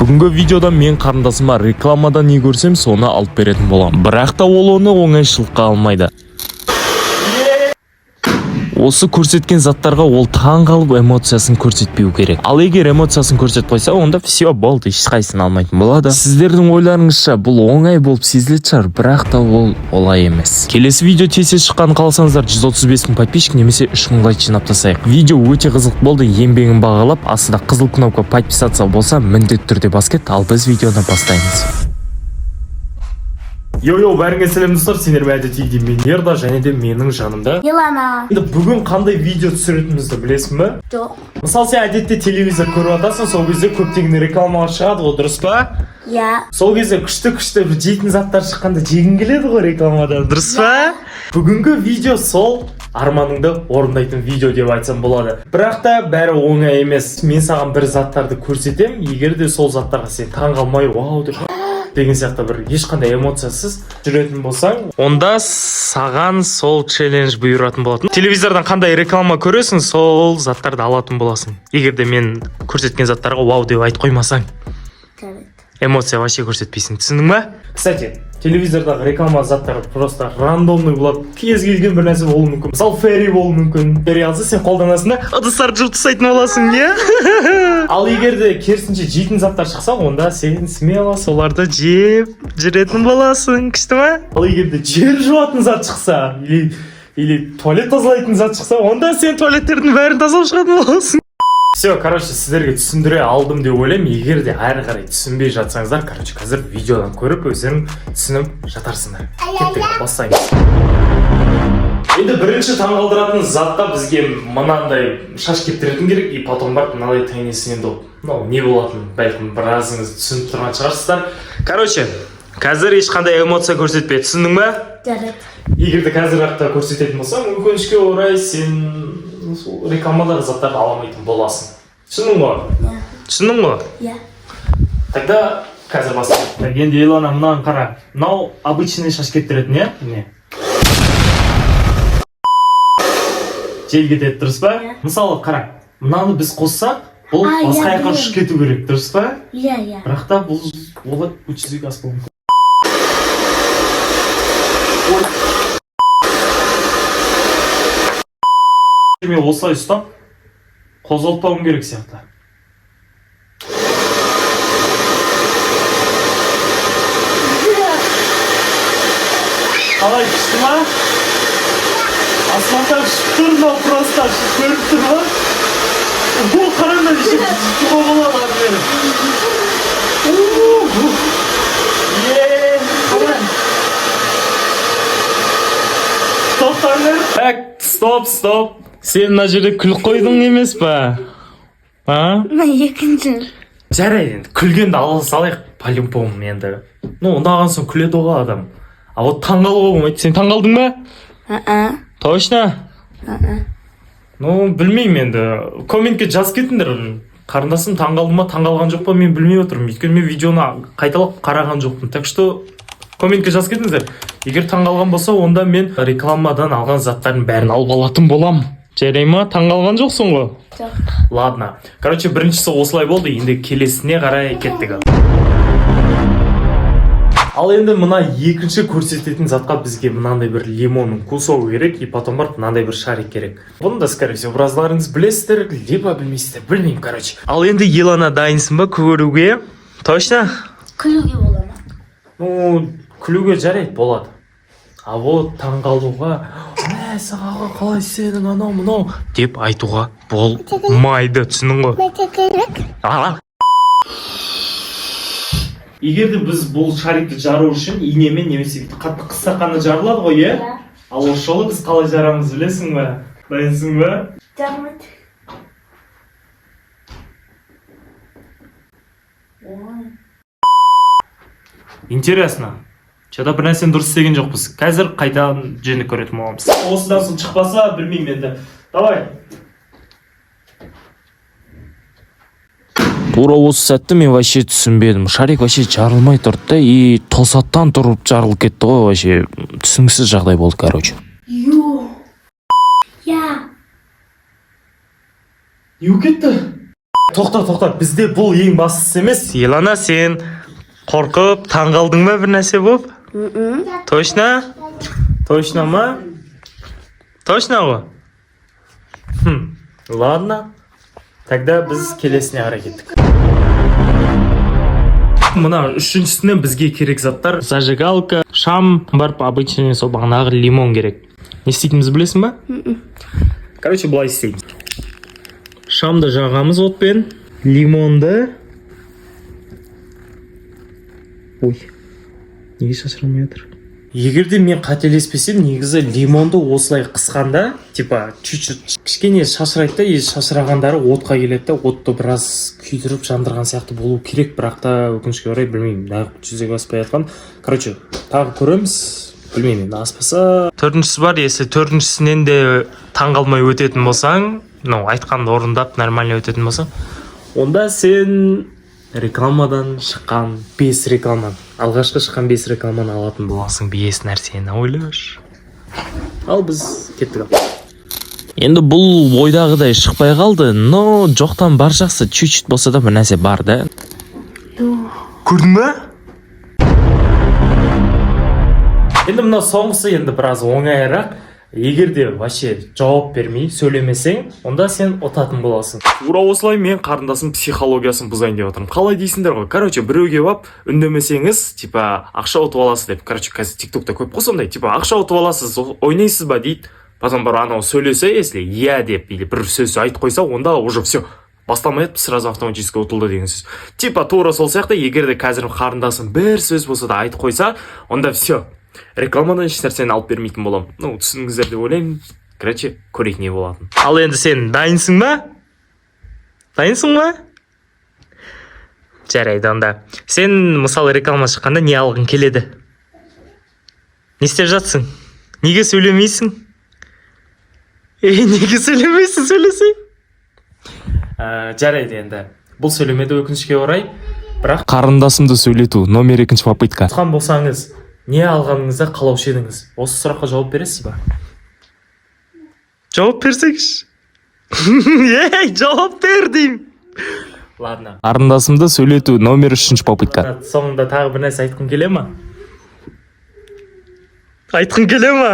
Бүгінгі видеода мен қарындасыма рекламадан не көрсем соны алып беретін болам. Бірақ та ол оны оңайшылыққа алмайды. Осы көрсеткен заттарға ол таң қалып эмоциясын көрсетпеу керек. Ал егер эмоциясын көрсетіп қойса, онда все болды, ешқайсысын алмайтын болады. Сіздердің ойларыңызша бұл оңай болып сезілетін шығар, бірақ та ол олай емес. Келесі видео тез шыққанын қаласаңыздар 135 мың подписчик немесе 3 мың лайк жинап тастайық. Видео өте қызық болды, еңбегін бағалап, астында қызыл кнопка подписаться болса, міндетті түрде бас кет, ал біз видеоны бастаймыз. Йо-йо, бәріңе сәлем достар, сендер әдетте мен Ерда және де менің жанымда Илана. Енді бүгін қандай видео түсіретінімізді білесің бе? Жоқ. Мысалы сен әдетте телевизор көріп жатасың, сол кезде көптеген рекламалар шығады ғой, дұрыс па? Иә. Сол кезде күшті бір жейтін заттар шыққанда жегің келеді ғой рекламадан, дұрыс па? Бүгінгі видео сол арманыңды орындайтын видео деп айтсам болады. Бірақ та бәрі оңай емес. Мен саған бір заттарды көрсетем, егер де сол заттарға сен таң қалмай, вау деген сияқты бір ешқандай эмоциясыз жүретін болсаң, онда саған сол челлендж бұйыратын болатын. Телевизордан қандай реклама көресің, сол заттарды алатын боласың. Егер де мен көрсеткен заттарға вау деп айтып қоймасаң. Эмоция вообще көрсетпейсің, түсіндің ба? Кстати, телевизордағы реклама заттары просто рандомный болады. Кез келген бір нәрсе болуы мүмкін. Мысалы, ферри болуы мүмкін. Ферри алса сен қолданасың да, ыдыстарды жуып тастайтын боласың, иә? Ал егер де керісінше жейтін заттар шықса, онда сен смело соларды жеп жүретін боласың, күшті ма? Ал егер де жер жуатын зат шықса, или туалет тазалайтын зат шықса, онда сен туалеттердің бәрін тазалап шығатын боласың. Все, короче, сіздерге түсіндіре алдым деп ойлаймын. Егер де әрі қарай түсінбей жатсаңыздар, короче, қазір видеодан көріп өздерің түсініп жатарсыңдар. Кеттік, бастаймыз. Енді бірінші таңғалдыратын затта бізге мынандай шаш кептіретін керек, и потом барып мынандай тайнесінен доп. Не болатын, бәлкім біразыңыз түсініп тұрған шығарсыздар. Короче, қазір ешқандай эмоция көрсетпе, түсіндің бе? Жарайды. Егер де қазір ақта көрсететін болсаң, өкінішке орай сен рекламадағы заттарды аламайтын боласың. Түсіндің ғой? Иә. Түсіндің ғой? Иә. Тогда қазір бастайық. Енді Илана, мынаған қара. Мынау обычный шаш кептіретін, иә? Не? Жел кетеді, дұрыс па? Мысалы, қара. Мынаны біз қоссақ, бұл басқа жаққа ұшып кету керек, дұрыс па? Иә. Бірақ та бұл олай жүзеге аспауы мүмкін. Мен осылай ұстап, қозғалтпауым керек сияқты. Қалай, күшті ма? Асманда ұшып тұр ма, просто ұшып көріп тұр ма? Бұл қараңда неше тұға болады армені. Тоқтаңдар. Стоп. Сен мына жерде күліп қойдың емес па? Мен екінші. Жарайды, енді күлгенді ала салайық, по-любому енді. Ондаған соң күледі ғой адам. А вот таңғалуға болмайды. Сен таңғалдың ба? Точно? Білмеймін енді. Комментке жазып кетіңдер. Қарындасым таңғалды ма, таңғалған жоқ па, мен білмей отырмын. Өйткені мен видеоны қайталап қараған жоқпын. Так что комментке жазып кетіңіздер. Егер таңғалған болса, онда мен рекламадан алған заттардың бәрін алып алатын болам. Жарай ма? Таңғалған жоқсың ғой? Жоқ. Ладно. Короче, біріншісі осылай болды, енді келесіне қарай кеттік. Ал енді мына екінші көрсететін затқа бізге мынандай бір лимонның кусогы керек, и потом барып мынандай бір шарик керек. Бұны да, скорее всего, біразларыңыз білесіздер, либо білмейсіздер, білмеймін, короче. Ал енді Елана дайынсың ба көруге? Точно? Күлуге бола ма? Күлуге жарайды, болады. А вот таңғалуға, сағаға қалай сенің анау-мынау деп айтуға болмайды, түсінің ғой? Егер де біз бұл шарикті жару үшін инемен немесе қатты қыссақ қана жарылады ғой, е? Ал осы жолы біз қалай жарамыз білесің бе? Дайынсың ба? Жармайды. Интересно. Че-то бір нәрсені дұрыс істеген жоқпыз. Қазір қайтадан жені көретін боламыз. Осыдан соң шықпаса, білмеймін енді. Давай. Тура осы сәтті мен вообще түсінбедім. Шарик вообще жарылмай тұрды, и тосаттан тұрып жарылып кетті ғой, вообще түсініксіз жағдай болды, короче. Ю. Я. Ю кетті. Тоқта, бізде бұл ең бастысы емес. Елана, сен қорқып, таңғалдың ба бір нәрсе болып? Точно? Точно ма? Точно ғой? Ладно. Тогда біз келесіне қарай кеттік. Мына үшіншісінен бізге керек заттар: зажигалка, шам, барып обычный сол бағанағы лимон керек. Не істейтінімізді білесің ба? Короче, былай істейміз. Шамды жағамыз отпен, лимонды... Ой, неге шашырамай отыр? Егерде мен қателеспесем, негізі лимонды осылай қысқанда, типа, чуть-чуть кішкене шашырайды да, шашырағандары отқа келеді да, отты біраз күйдіріп жандырған сияқты болу керек, бірақ та өкінішке орай білмеймін, нағып жүзеге аспай жатқан. Короче, тағы көреміз, білмеймін, аспаса. Төртіншісі бар, если төртіншісінен де таңғалмай өтетін болсаң, айтқанды орындап нормально өтетін болсаң, онда сен рекламадан шыққан 5 рекламаны, алғашқы шыққан 5 рекламаны алатын боласың. 5 нәрсені ойлаш. Ал біз кеттік. Енді бұл ойдағыдай шықпай қалды, но жоқтан бар жақсы, чуть-чуть болса да бір нәрсе бар да. Көрдің бе? Енді мына соңғысы енді біраз оңайырақ. Егерде вообще жауап бермей сөйлемесең, онда сен ұтатын боласың. Тура осылай мен қарындасым психологиясын бұзайын деп отырмын. Қалай дейсіңдер ғой? Короче, біреуге бап үндемесеңіз, типа ақша ұтып аласыз деп. Короче, қазір TikTokта көп қой сондай, типа ақша ұтып аласыз, ойнайсыз ба дейді. Потом бір анау сөйлесе, если я деп или бір сөз айтып қойса, онда уже все. Басталмайды, сразу автоматически ұтылды деген сөз. Типа тура сол сияқты, егерде қазір қарындасым бір сөз болса да айтып қойса, онда все. Рекламадан еш нәрсені алып бермейтін болам. Түсініңіздер деп ойлаймын. Короче, көрейік не болатын. Ал енді сен дайынсың ба? Дайынсың ба? Жарайды онда. Сен мысалы реклама шыққанда не алғың келеді? Не істеп жатсың? Неге сөйлемейсің? Неге сөйлемейсің, сөйлесең? Жарайды енді. Бұл сөйлемеді өкінішке орай. Бірақ қарындасымды сөйлету, номер 2 попытка. Тұтқан болсаңыз, не алғаныңызда қалаушы едіңіз? Осы сұраққа жауап бересіз ба? Жауап берсеңізші. Жауап бер деймін. Ладно. Қарындасымды сөйлету, номер 3 попытка. Соңында тағы бір нәрсе айтқың келе ма? Айтқың келе ма?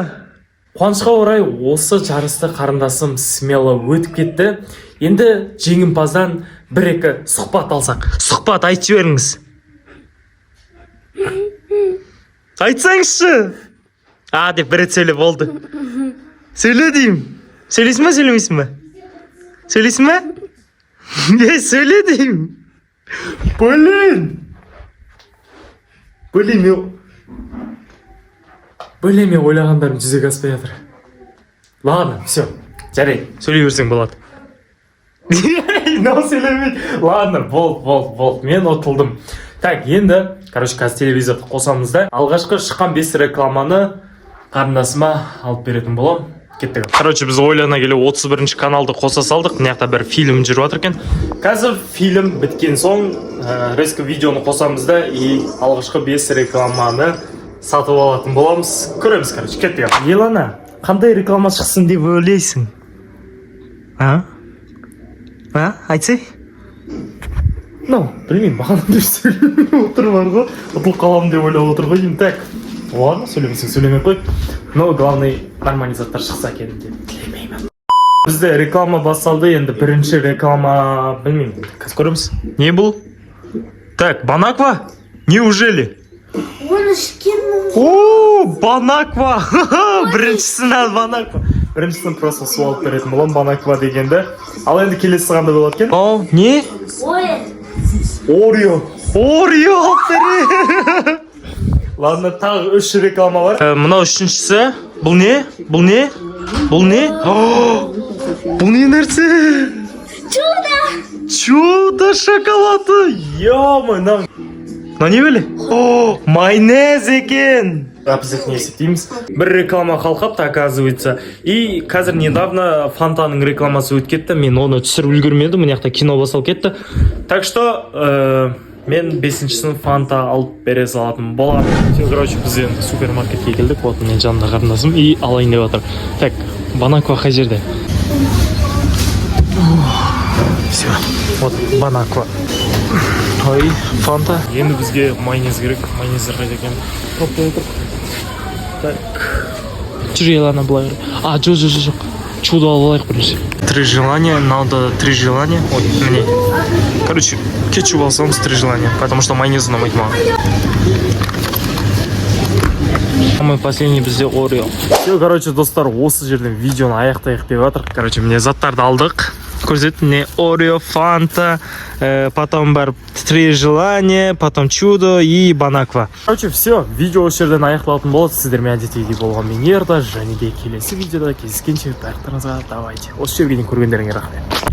Қуанышқа орай осы жарысты қарындасым смело өтіп кетті. Енді жеңімпаздан 1-2 сұхбат алсақ. Сұхбат айтып жіберіңіз. Айтсаңызшы. Деп бір рет сөйле болды. Сөйле деймін. Сөйлейсің ба, сөйлемейсің ба? Сөйлейсің ба? Сөйле деймін. Блин, мен ойлағандарым жүзеге аспай жатыр. Ладно, все. Жарайды, сөйлей берсең болады. Сөйлемейді. Ладно, болды. Мен ұтылдым. Так, енді, короче, қазір телевизорды қосамыз да. Алғашқы шыққан 5 рекламаны қарындасыма алып беретін болам. Кеттік. Короче, біз ойлана келе 31-ші каналды қоса салдық. Мынаяқта бір фильм жүріп жатыр екен. Қазір фильм біткен соң резко видеоны қосамыз да и алғашқы 5 рекламаны сатып алатын боламыз. Көреміз, короче, кеттік. Елана, қандай реклама шықсын деп ойлайсың? Айтсай? Білмеймін, маған бір сөйлемей отыр бар ғой. Ұтылып қаламын деп ойлап отыр ғой. Так, ладно, сөйлемесең сөйлемей қой. Но главный нормальный заттар шықса екен деп тілемеймін. Бізде реклама басталды, енді бірінші реклама, білмеймін, қазір көреміз. Не бұл? Так, Банаква? Неужели? Оны шкем. Банаква! Біріншісін ал Банаква. Біріншісін просто су алып беретін болам, Банаква дегенді. Ал енді келесі қандай болады екен? Не? Орео алып бере. Ладно, тағы 3 реклама бар. Мынау үшіншісі. Бұл не? Бұл не нәрсе? Чудо шоколады. Ё-моё, не бөле? Майонез екен. Біз не есептейміз. Бір реклама қалқапты, оказывается. И қазір недавно Фантаның рекламасы өтіп кетті. Мен оны түсіріп үлгермедім. Мынаяқта кино басылып кетті. Так что мен 5-шісін Фанта алып бере салатын болады. Короче, біз енді супермаркетке келдік. Вот мен жанында қарындасым и алайын деп жатыр. Так, Банаква қай жерде? Все. Вот банаква. Ой, фанта. Енді бізге майонез керек. Майонездер қайда екен? Топтай отыр. Так. Чурелана былай бер. А, жоқ. Чудо алып алайық бірінші. 3 желания, надо 3 желания. Ой, мне. Короче, кетчуп алсам с 3 желания, потому что майонез ұнамайды маған. Самый последний бізде Орео. Все, короче, достар, осы жерден видеоны аяқтайық деп жатыр. Короче, міне заттарды алдық. Көрсет, міне Орео, Фанта, потом бар 3 желания, потом чудо и банаква. Короче, все, видео осы жерден аяқталатын болады. Сіздермен әдеттегідей болған мен Ердаш, және де келесі видеода кездескенше барлықтарыңызға давайте. Осы жерге дейін көргендеріңе рахмет.